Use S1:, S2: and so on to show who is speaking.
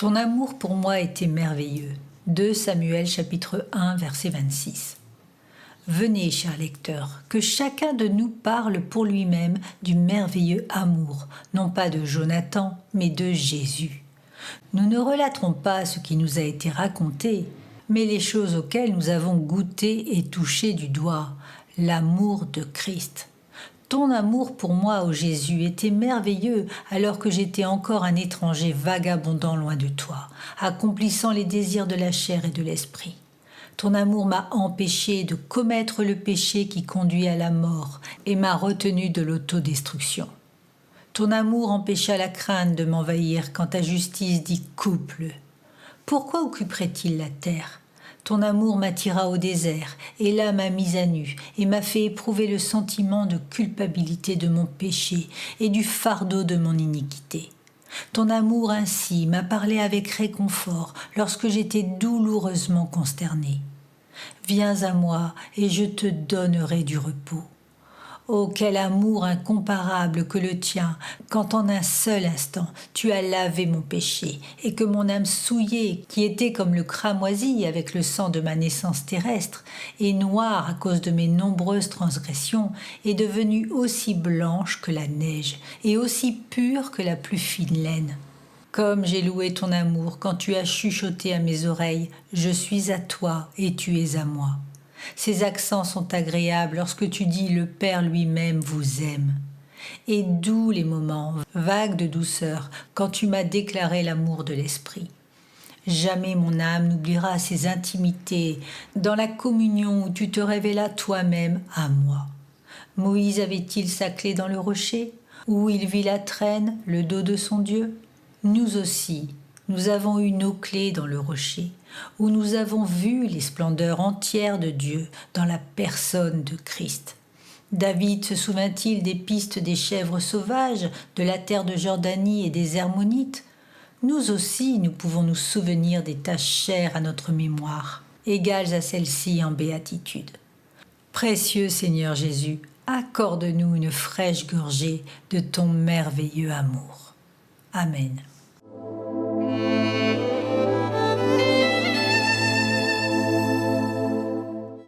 S1: Ton amour pour moi était merveilleux. 2 Samuel chapitre 1 verset 26. Venez, chers lecteurs, que chacun de nous parle pour lui-même du merveilleux amour, non pas de Jonathan, mais de Jésus. Nous ne relaterons pas ce qui nous a été raconté, mais les choses auxquelles nous avons goûté et touché du doigt, l'amour de Christ. Ton amour pour moi, ô Jésus, était merveilleux alors que j'étais encore un étranger vagabondant loin de toi, accomplissant les désirs de la chair et de l'esprit. Ton amour m'a empêché de commettre le péché qui conduit à la mort et m'a retenu de l'autodestruction. Ton amour empêcha la crainte de m'envahir quand ta justice dit « coupe-le ». Pourquoi occuperait-il la terre ? Ton amour m'attira au désert et là m'a mise à nu et m'a fait éprouver le sentiment de culpabilité de mon péché et du fardeau de mon iniquité. Ton amour ainsi m'a parlé avec réconfort lorsque j'étais douloureusement consterné. Viens à moi et je te donnerai du repos. Oh, quel amour incomparable que le tien, quand en un seul instant tu as lavé mon péché et que mon âme souillée, qui était comme le cramoisi avec le sang de ma naissance terrestre, et noire à cause de mes nombreuses transgressions, est devenue aussi blanche que la neige et aussi pure que la plus fine laine. Comme j'ai loué ton amour quand tu as chuchoté à mes oreilles, je suis à toi et tu es à moi. Ces accents sont agréables lorsque tu dis le Père lui-même vous aime. Et doux les moments, vagues de douceur, quand tu m'as déclaré l'amour de l'Esprit. Jamais mon âme n'oubliera ces intimités dans la communion où tu te révélas toi-même à moi. Moïse avait-il sa clé dans le rocher, où il vit la traîne, le dos de son Dieu ? Nous aussi, nous avons eu nos clés dans le rocher, où nous avons vu les splendeurs entières de Dieu dans la personne de Christ. David se souvint-il des pistes des chèvres sauvages, de la terre de Jordanie et des Hermonites ? Nous aussi, nous pouvons nous souvenir des tâches chères à notre mémoire, égales à celles-ci en béatitude. Précieux Seigneur Jésus, accorde-nous une fraîche gorgée de ton merveilleux amour. Amen.